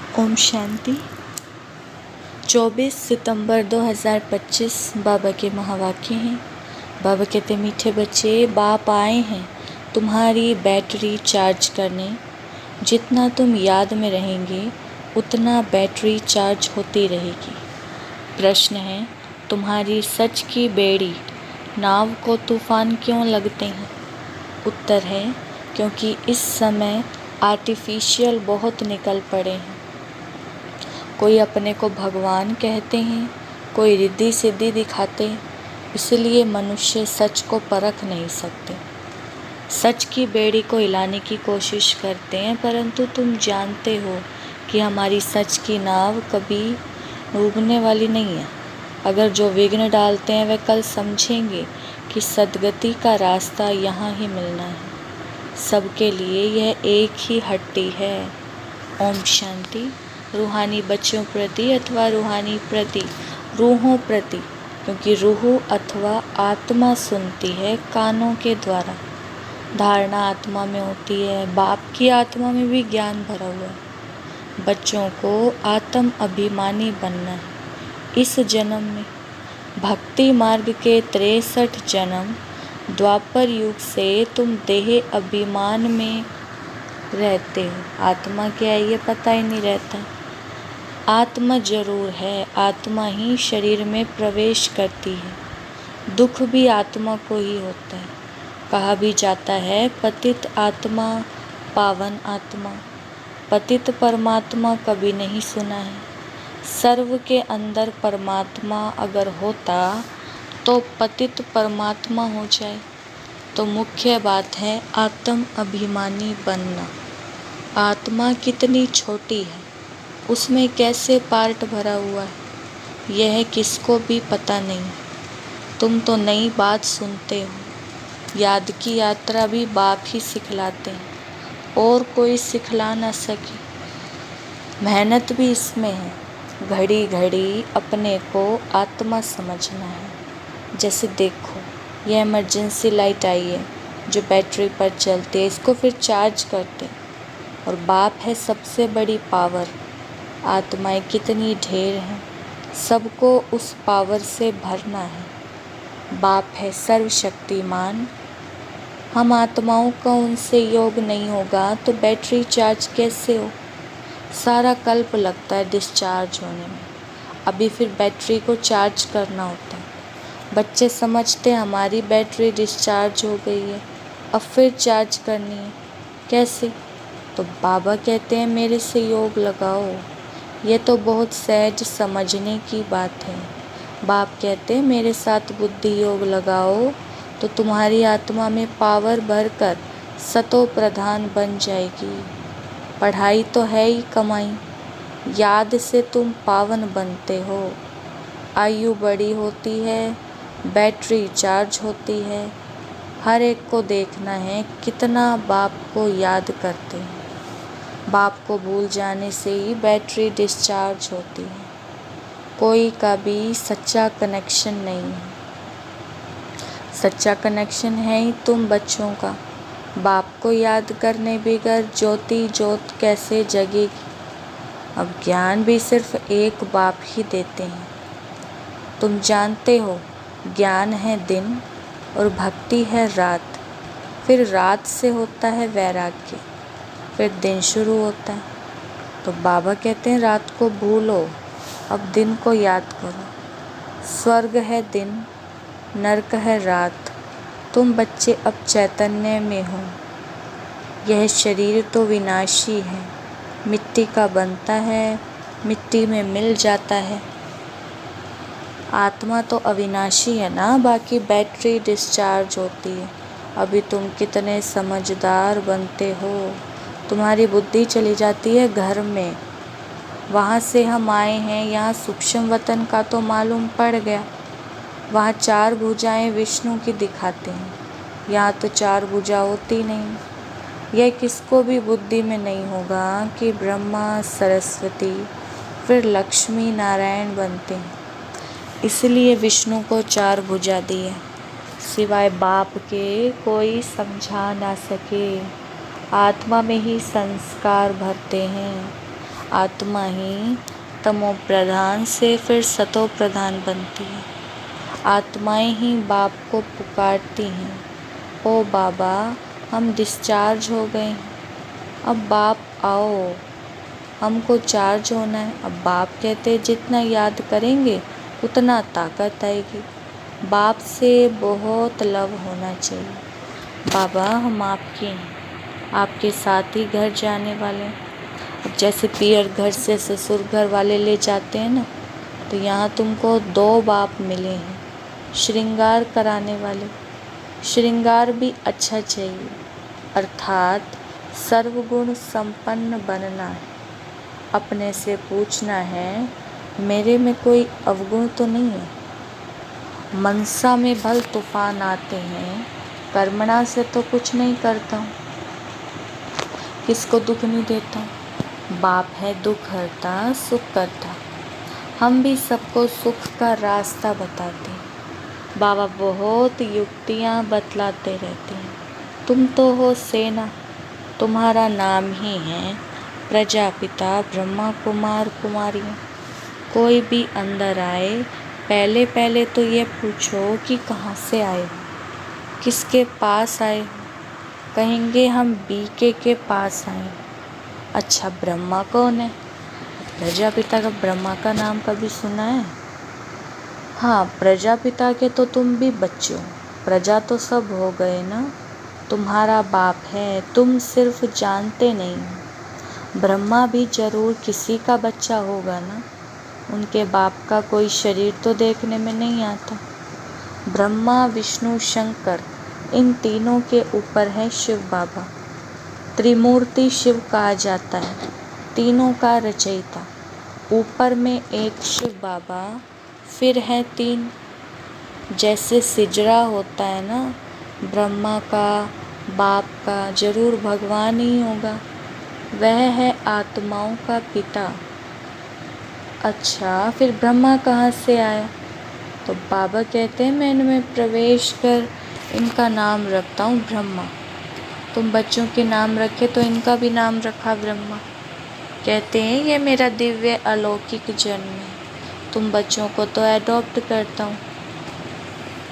ओम शांति। 24 सितंबर 2025 बाबा के महावाक्य हैं। बाबा कहते मीठे बच्चे, बाप आए हैं तुम्हारी बैटरी चार्ज करने। जितना तुम याद में रहेंगे उतना बैटरी चार्ज होती रहेगी। प्रश्न है, तुम्हारी सच की बेड़ी नाव को तूफान क्यों लगते हैं? उत्तर है, क्योंकि इस समय आर्टिफिशियल बहुत निकल पड़े हैं। कोई अपने को भगवान कहते हैं, कोई रिद्धि सिद्धि दिखाते हैं, इसलिए मनुष्य सच को परख नहीं सकते। सच की बेड़ी को हिलाने की कोशिश करते हैं, परंतु तुम जानते हो कि हमारी सच की नाव कभी डूबने वाली नहीं है। अगर जो विघ्न डालते हैं वे कल समझेंगे कि सद्गति का रास्ता यहाँ ही मिलना है। सबके लिए यह एक ही हट्टी है। ओम शांति। रूहानी बच्चों प्रति अथवा रूहानी प्रति रूहों प्रति, क्योंकि रूह अथवा आत्मा सुनती है कानों के द्वारा। धारणा आत्मा में होती है, बाप की आत्मा में भी ज्ञान भरा हुआ है। बच्चों को आत्म अभिमानी बनना है। इस जन्म में भक्ति मार्ग के 63 जन्म द्वापर युग से तुम देह अभिमान में रहते हो। आत्मा क्या है ये पता ही नहीं रहता। आत्मा जरूर है, आत्मा ही शरीर में प्रवेश करती है। दुख भी आत्मा को ही होता है। कहा भी जाता है पतित आत्मा पावन आत्मा। पतित परमात्मा कभी नहीं सुना है। सर्व के अंदर परमात्मा अगर होता तो पतित परमात्मा हो जाए। तो मुख्य बात है आत्म अभिमानी बनना। आत्मा कितनी छोटी है, उसमें कैसे पार्ट भरा हुआ है, यह किसको भी पता नहीं। तुम तो नई बात सुनते हो। याद की यात्रा भी बाप ही सिखलाते हैं और कोई सिखला ना सके। मेहनत भी इसमें है। घड़ी घड़ी अपने को आत्मा समझना है। जैसे देखो, यह इमरजेंसी लाइट आई है जो बैटरी पर चलती है, इसको फिर चार्ज करते हैं। और बाप है सबसे बड़ी पावर। आत्माएं कितनी ढेर हैं, सबको उस पावर से भरना है। बाप है सर्वशक्तिमान। हम आत्माओं का उनसे योग नहीं होगा तो बैटरी चार्ज कैसे हो? सारा कल्प लगता है डिस्चार्ज होने में। अभी फिर बैटरी को चार्ज करना होता है। बच्चे समझते हैं हमारी बैटरी डिस्चार्ज हो गई है, अब फिर चार्ज करनी है। कैसे? तो बाबा कहते हैं मेरे से योग लगाओ। ये तो बहुत सहज समझने की बात है। बाप कहते हैं मेरे साथ बुद्धि योग लगाओ तो तुम्हारी आत्मा में पावर भरकर सतो प्रधान बन जाएगी। पढ़ाई तो है ही कमाई, याद से तुम पावन बनते हो। आयु बड़ी होती है, बैटरी चार्ज होती है। हर एक को देखना है कितना बाप को याद करते हैं। बाप को भूल जाने से ही बैटरी डिस्चार्ज होती है। कोई का भी सच्चा कनेक्शन नहीं है। सच्चा कनेक्शन है ही तुम बच्चों का। बाप को याद करने बगैर ज्योति ज्योत कैसे जगेगी? अब ज्ञान भी सिर्फ एक बाप ही देते हैं। तुम जानते हो ज्ञान है दिन और भक्ति है रात। फिर रात से होता है वैराग्य, फिर दिन शुरू होता है। तो बाबा कहते हैं रात को भूलो, अब दिन को याद करो। स्वर्ग है दिन, नरक है रात। तुम बच्चे अब चैतन्य में हो। यह शरीर तो विनाशी है, मिट्टी का बनता है, मिट्टी में मिल जाता है। आत्मा तो अविनाशी है ना, बाकी बैटरी डिस्चार्ज होती है। अभी तुम कितने समझदार बनते हो। तुम्हारी बुद्धि चली जाती है घर में। वहाँ से हम आए हैं, यहाँ सूक्ष्म वतन का तो मालूम पड़ गया। वहाँ 4 भुजाएं विष्णु की दिखाते हैं, यहाँ तो 4 भुजा होती नहीं। यह किसको भी बुद्धि में नहीं होगा कि ब्रह्मा सरस्वती फिर लक्ष्मी नारायण बनते हैं। इसलिए विष्णु को 4 भुजा दी है। सिवाय बाप के कोई समझा ना सके। आत्मा में ही संस्कार भरते हैं। आत्मा ही तमो प्रधान से फिर सतो प्रधान बनती है। आत्माएं ही बाप को पुकारती हैं, ओ बाबा हम डिस्चार्ज हो गए हैं, अब बाप आओ, हमको चार्ज होना है। अब बाप कहते जितना याद करेंगे उतना ताकत आएगी। बाप से बहुत लव होना चाहिए। बाबा हम आपके हैं, आपके साथ ही घर जाने वाले हैं। अब जैसे पियर घर से ससुर घर वाले ले जाते हैं ना, तो यहाँ तुमको 2 बाप मिले हैं, श्रृंगार कराने वाले। श्रृंगार भी अच्छा चाहिए, अर्थात सर्वगुण संपन्न बनना है। अपने से पूछना है मेरे में कोई अवगुण तो नहीं है। मनसा में भल तूफान आते हैं, कर्मणा से तो कुछ नहीं करता हूँ, किसको दुख नहीं देता हूँ। बाप है दुख हरता सुख करता, हम भी सबको सुख का रास्ता बताते हैं। बाबा बहुत युक्तियाँ बतलाते रहते हैं। तुम तो हो सेना, तुम्हारा नाम ही है प्रजापिता ब्रह्मा कुमार कुमारियाँ। कोई भी अंदर आए पहले पहले तो ये पूछो कि कहाँ से आए हो, किसके पास आए हो। कहेंगे हम बीके के पास आए। अच्छा ब्रह्मा कौन है? प्रजापिता का ब्रह्मा का नाम कभी सुना है? हाँ प्रजापिता के तो तुम भी बच्चे हो, प्रजा तो सब हो गए ना। तुम्हारा बाप है, तुम सिर्फ जानते नहीं हो। ब्रह्मा भी जरूर किसी का बच्चा होगा ना, उनके बाप का कोई शरीर तो देखने में नहीं आता। ब्रह्मा विष्णु शंकर इन तीनों के ऊपर है शिव बाबा। त्रिमूर्ति शिव कहा जाता है, तीनों का रचयिता। ऊपर में एक शिव बाबा, फिर है 3। जैसे सिजरा होता है ना, ब्रह्मा का बाप का जरूर भगवान ही होगा, वह है आत्माओं का पिता। अच्छा फिर ब्रह्मा कहाँ से आया? तो बाबा कहते हैं मैं इनमें प्रवेश कर इनका नाम रखता हूँ ब्रह्मा। तुम बच्चों के नाम रखे तो इनका भी नाम रखा ब्रह्मा। कहते हैं ये मेरा दिव्य अलौकिक जन्म है, तुम बच्चों को तो एडॉप्ट करता हूँ,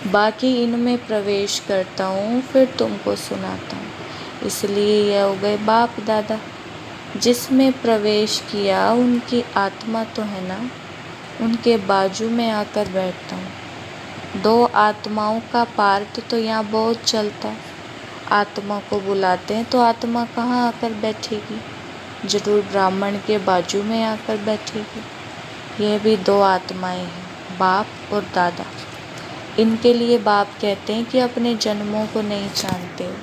बाकी इनमें प्रवेश करता हूँ फिर तुमको सुनाता हूँ। इसलिए यह हो गए बाप दादा। जिसमें प्रवेश किया उनकी आत्मा तो है ना, उनके बाजू में आकर बैठता हूँ। 2 आत्माओं का पार्ट तो यहाँ बहुत चलता है। आत्मा को बुलाते हैं तो आत्मा कहाँ आकर बैठेगी? जरूर ब्राह्मण के बाजू में आकर बैठेगी। यह भी 2 आत्माएं हैं, बाप और दादा। इनके लिए बाप कहते हैं कि अपने जन्मों को नहीं जानते हो।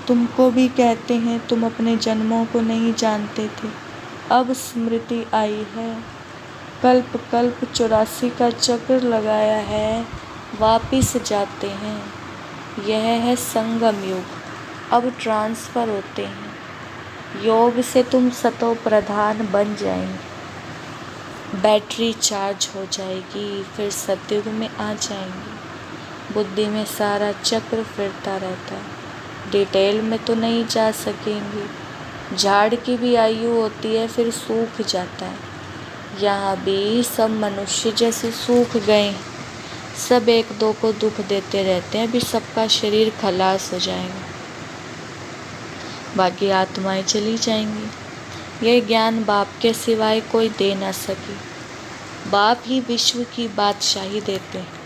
तुमको भी कहते हैं तुम अपने जन्मों को नहीं जानते थे, अब स्मृति आई है। कल्प कल्प 84 का चक्र लगाया है, वापिस जाते हैं। यह है संगम युग, अब ट्रांसफ़र होते हैं। योग से तुम सतो प्रधान बन जाएंगे, बैटरी चार्ज हो जाएगी, फिर सतयुग में आ जाएंगे। बुद्धि में सारा चक्र फिरता रहता है, डिटेल में तो नहीं जा सकेंगे। झाड़ की भी आयु होती है फिर सूख जाता है। यहाँ भी सब मनुष्य जैसे सूख गए, सब एक दो को दुख देते रहते हैं। अभी सबका शरीर खलास हो जाएगा, बाकी आत्माएं चली जाएंगी। यह ज्ञान बाप के सिवाय कोई दे ना सके। बाप ही विश्व की बादशाही देते हैं।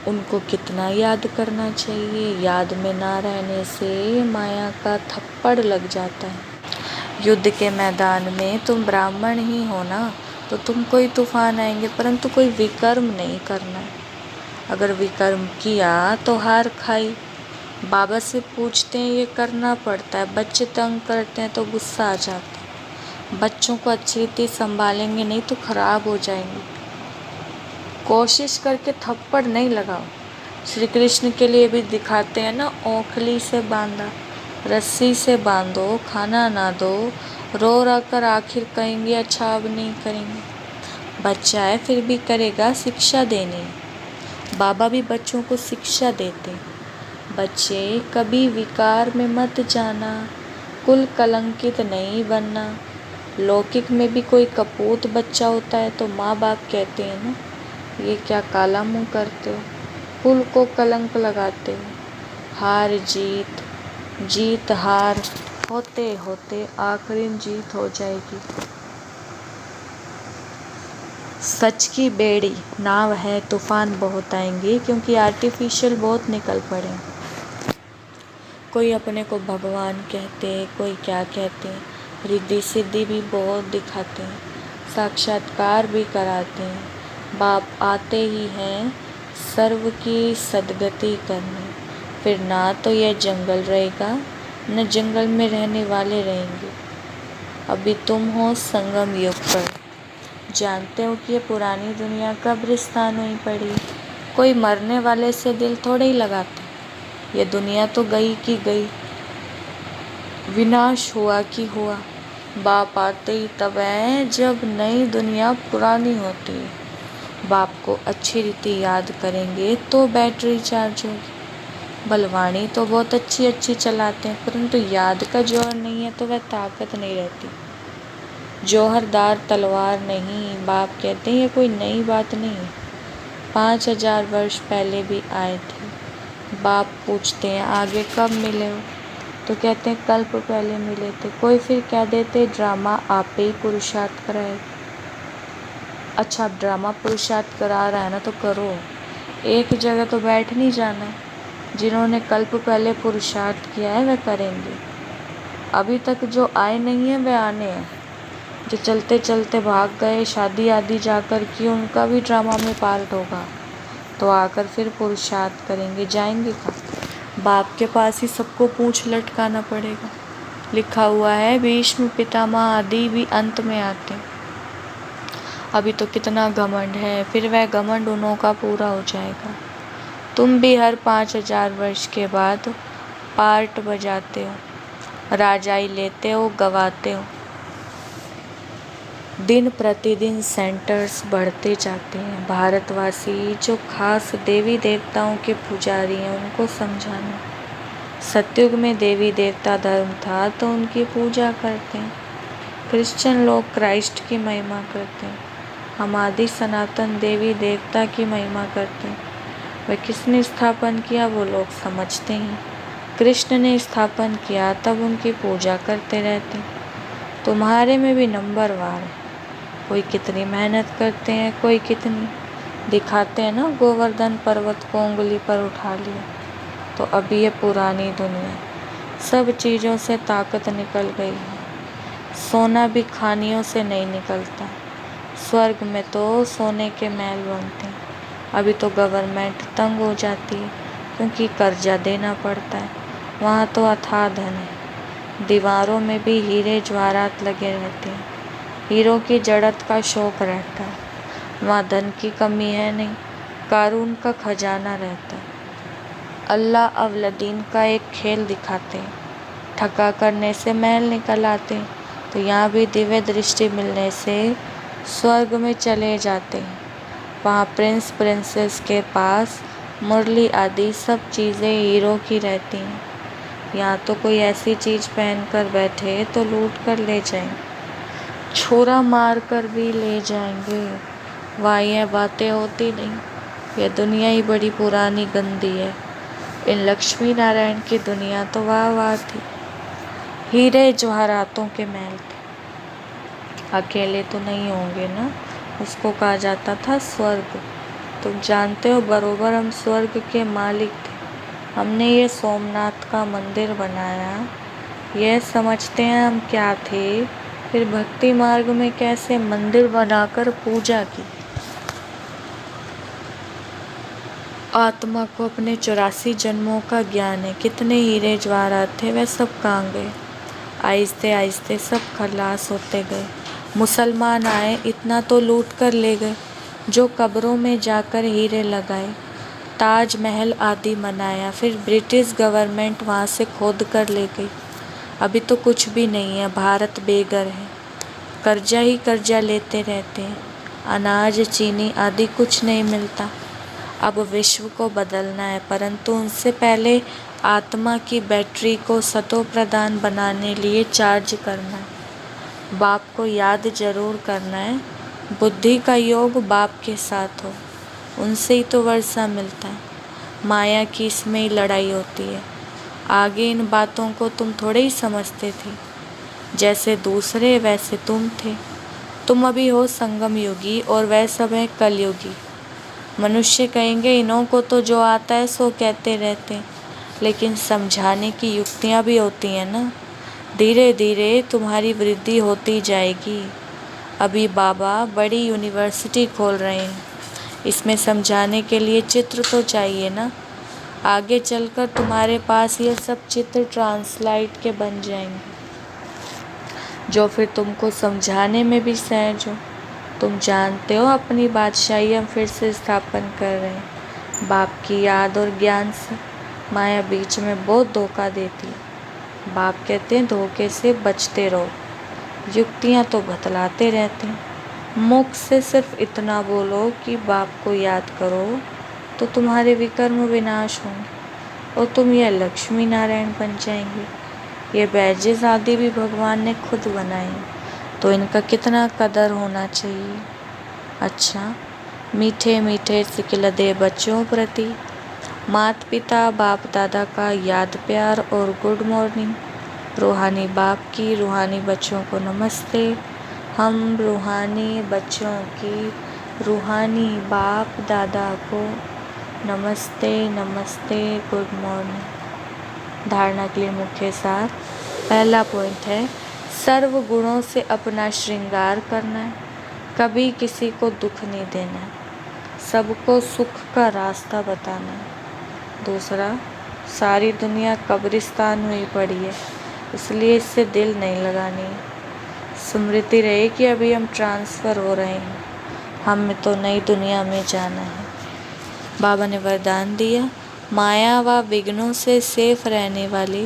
उनको कितना याद करना चाहिए, याद में ना रहने से माया का थप्पड़ लग जाता है। युद्ध के मैदान में तुम ब्राह्मण ही हो ना, तो तुम कोई तूफान आएंगे, परंतु कोई विकर्म नहीं करना है। अगर विकर्म किया तो हार खाई। बाबा से पूछते हैं ये करना पड़ता है, बच्चे तंग करते हैं तो गुस्सा आ जाता है। बच्चों को अच्छी रीति संभालेंगे नहीं तो खराब हो जाएंगे। कोशिश करके थप्पड़ नहीं लगाओ। श्री कृष्ण के लिए भी दिखाते हैं ना, ओखली से बांधा, रस्सी से बांधो, खाना ना दो, रो रो कर आखिर कहेंगे अच्छा अब नहीं करेंगे। बच्चा है फिर भी करेगा, शिक्षा देनी। बाबा भी बच्चों को शिक्षा देते हैं, बच्चे कभी विकार में मत जाना, कुल कलंकित नहीं बनना, लौकिक में भी कोई कपूत बच्चा होता है तो माँ बाप कहते हैं ना, ये क्या काला मुँह करते हो, कुल को कलंक लगाते हो। हार जीत, जीत हार होते होते आखिरी जीत हो जाएगी। सच की बेड़ी नाव है, तूफान बहुत आएंगे, क्योंकि आर्टिफिशियल बहुत निकल पड़े। कोई अपने को भगवान कहते हैं, कोई क्या कहते हैं, रिद्धि सिद्धि भी बहुत दिखाते हैं, साक्षात्कार भी कराते हैं। बाप आते ही हैं सर्व की सद्गति करने। फिर ना तो यह जंगल रहेगा, न जंगल में रहने वाले रहेंगे। अभी तुम हो संगम युग पर, जानते हो कि ये पुरानी दुनिया कब्रिस्तान हुई पड़ी। कोई मरने वाले से दिल थोड़े ही लगाते। ये दुनिया तो गई की गई, विनाश हुआ कि हुआ। बाप आते ही तब है जब नई दुनिया पुरानी होती है। बाप को अच्छी रीति याद करेंगे तो बैटरी चार्ज होगी। बलवानी तो बहुत अच्छी अच्छी चलाते हैं, परंतु याद का जौहर नहीं है तो वह ताकत नहीं रहती। जौहरदार तलवार नहीं, बाप कहते हैं ये कोई नई बात नहीं है। 5000 वर्ष पहले भी आए थे। बाप पूछते हैं आगे कब मिले हो, तो कहते हैं कल्प पहले मिले थे। कोई फिर कह देते ड्रामा आप ही पुरुषार्थ कराए। अच्छा, अब ड्रामा पुरुषार्थ करा रहा है ना, तो करो, एक जगह तो बैठ नहीं जाना। जिन्होंने कल्प पहले पुरुषार्थ किया है वह करेंगे। अभी तक जो आए नहीं है वह आने हैं। जो चलते चलते भाग गए, शादी आदि जाकर की, उनका भी ड्रामा में पार्ट होगा। तो आकर फिर पुरुषार्थ करेंगे, जाएंगे कहाँ? बाप के पास ही सबको पूंछ लटकाना पड़ेगा। लिखा हुआ है भीष्म पितामह आदि भी अंत में आते। अभी तो कितना घमंड है, फिर वह घमंड उन्हों का पूरा हो जाएगा। तुम भी हर 5000 वर्ष के बाद पार्ट बजाते हो, राजाई लेते हो, गवाते हो। दिन प्रतिदिन सेंटर्स बढ़ते जाते हैं। भारतवासी जो खास देवी देवताओं के पुजारी हैं उनको समझाना। सतयुग में देवी देवता धर्म था तो उनकी पूजा करते हैं। क्रिश्चियन लोग क्राइस्ट की महिमा करते हैं। हम आदि सनातन देवी देवता की महिमा करते हैं। वह किसने स्थापन किया वो लोग समझते हैं। कृष्ण ने स्थापन किया तब उनकी पूजा करते रहते हैं। तुम्हारे में भी नंबरवार है। कोई कितनी मेहनत करते हैं, कोई कितनी दिखाते हैं ना। गोवर्धन पर्वत को उंगली पर उठा लिया। तो अभी ये पुरानी दुनिया, सब चीज़ों से ताकत निकल गई है। सोना भी खानियों से नहीं निकलता। स्वर्ग में तो सोने के महल बनते हैं। अभी तो गवर्नमेंट तंग हो जाती है क्योंकि कर्जा देना पड़ता है। वहाँ तो अथाह धन है। दीवारों में भी हीरे जवाहरात लगे रहते हैं। हीरो की जड़त का शौक रहता है। वहाँ धन की कमी है नहीं, कारून का खजाना रहता है। अल्लाह अवलदीन का एक खेल दिखाते हैं। ठगा करने से महल निकल आते हैं, तो यहाँ भी दिव्य दृष्टि मिलने से स्वर्ग में चले जाते हैं। वहाँ प्रिंस प्रिंसेस के पास मुरली आदि सब चीज़ें हीरो की रहती हैं। यहाँ तो कोई ऐसी चीज़ पहन कर बैठे तो लूट कर ले जाएंगे, छोरा मार कर भी ले जाएंगे। वहाँ यह बातें होती नहीं। यह दुनिया ही बड़ी पुरानी गंदी है। इन लक्ष्मी नारायण की दुनिया तो वाह वाह थी। हीरे जवाहरातों के महल थे। अकेले तो नहीं होंगे ना, उसको कहा जाता था स्वर्ग। तुम जानते हो बरोबर हम स्वर्ग के मालिक थे। हमने ये सोमनाथ का मंदिर बनाया। यह समझते हैं हम क्या थे, फिर भक्ति मार्ग में कैसे मंदिर बनाकर पूजा की। आत्मा को अपने 84 जन्मों का ज्ञान है। कितने हीरे जवाहरात थे वह सब कहाँ गए। आहिस्ते आहिस्ते सब खलास होते गए। मुसलमान आए, इतना तो लूट कर ले गए। जो कब्रों में जाकर हीरे लगाए, ताजमहल आदि बनाया, फिर ब्रिटिश गवर्नमेंट वहाँ से खोद कर ले गई। अभी तो कुछ भी नहीं है। भारत बेघर है, कर्जा ही कर्जा लेते रहते हैं। अनाज चीनी आदि कुछ नहीं मिलता। अब विश्व को बदलना है, परंतु उनसे पहले आत्मा की बैटरी को सतो प्रधान बनाने लिए चार्ज करना है। बाप को याद जरूर करना है। बुद्धि का योग बाप के साथ हो, उनसे ही तो वर्षा मिलता है। माया की इसमें ही लड़ाई होती है। आगे इन बातों को तुम थोड़े ही समझते थे। जैसे दूसरे वैसे तुम थे। तुम अभी हो संगम युगी और वह सब है कलयुगी। मनुष्य कहेंगे इन्हों को तो जो आता है सो कहते रहते, लेकिन समझाने की युक्तियाँ भी होती हैं ना। धीरे धीरे तुम्हारी वृद्धि होती जाएगी। अभी बाबा बड़ी यूनिवर्सिटी खोल रहे हैं, इसमें समझाने के लिए चित्र तो चाहिए ना। आगे चलकर तुम्हारे पास ये सब चित्र ट्रांसलाइट के बन जाएंगे, जो फिर तुमको समझाने में भी सहज हो। तुम जानते हो अपनी बादशाही हम फिर से स्थापन कर रहे हैं। बाप की याद और ज्ञान से माया बीच में बहुत धोखा देती है। बाप कहते हैं धोखे से बचते रहो। युक्तियाँ तो बतलाते रहते हैं। मुख से सिर्फ इतना बोलो कि बाप को याद करो तो तुम्हारे विकर्म विनाश होंगे और तुम यह लक्ष्मी नारायण बन जाएंगे। ये बैजेस आदि भी भगवान ने खुद बनाए, तो इनका कितना कदर होना चाहिए। अच्छा, मीठे मीठे सिकिलदे बच्चों प्रति माता पिता बाप दादा का याद प्यार और गुड मॉर्निंग। रूहानी बाप की रूहानी बच्चों को नमस्ते। हम रूहानी बच्चों की रूहानी बाप दादा को नमस्ते नमस्ते, गुड मॉर्निंग। धारणा के लिए मुख्य सार। पहला पॉइंट है सर्व गुणों से अपना श्रृंगार करना है। कभी किसी को दुख नहीं देना है, सबको सुख का रास्ता बताना है। दूसरा, सारी दुनिया कब्रिस्तान हुई पड़ी है, इसलिए इससे दिल नहीं लगानी है। स्मृति रहे कि अभी हम ट्रांसफ़र हो रहे हैं, हमें तो नई दुनिया में जाना है। बाबा ने वरदान दिया, माया व विघ्नों से सेफ रहने वाले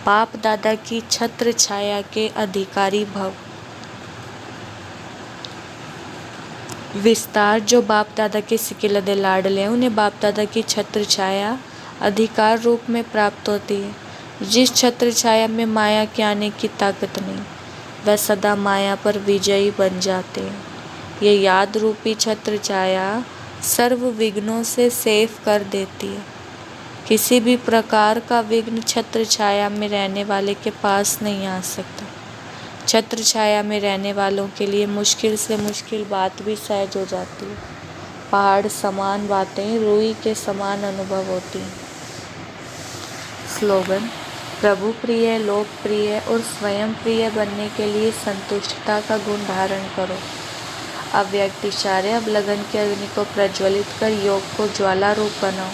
बाप दादा की छत्र छाया के अधिकारी भव। विस्तार, जो बाप दादा के सिकिलदे लाडले हैं उन्हें बाप दादा की छत्र छाया अधिकार रूप में प्राप्त होती है। जिस छत्र छाया में माया के आने की ताकत नहीं, वह सदा माया पर विजयी बन जाते हैं। ये याद रूपी छत्र छाया सर्व विघ्नों से सेफ कर देती है। किसी भी प्रकार का विघ्न छत्र छाया में रहने वाले के पास नहीं आ सकता। छत्र छाया में रहने वालों के लिए मुश्किल से मुश्किल बात भी सहज हो जाती है। पहाड़ समान बातें रूई के समान अनुभव होती हैं। स्लोगन, प्रभु प्रिय, लोकप्रिय और स्वयं प्रिय बनने के लिए संतुष्टता का गुण धारण करो। अव्यक्त इशारे, अब लगन की अग्नि को प्रज्वलित कर योग को ज्वाला रूप बनाओ।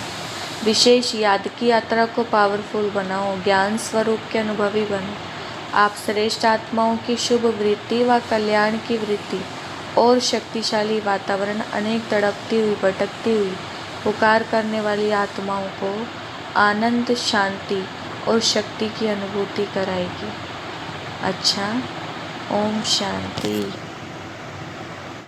विशेष याद की यात्रा को पावरफुल बनाओ। ज्ञान स्वरूप के अनुभवी बनो। आप श्रेष्ठ आत्माओं की शुभ वृत्ति व कल्याण की वृत्ति और शक्तिशाली वातावरण अनेक तड़पती हुई भटकती हुई पुकार करने वाली आत्माओं को आनंद, शांति और शक्ति की अनुभूति कराएगी। अच्छा, ओम शांति।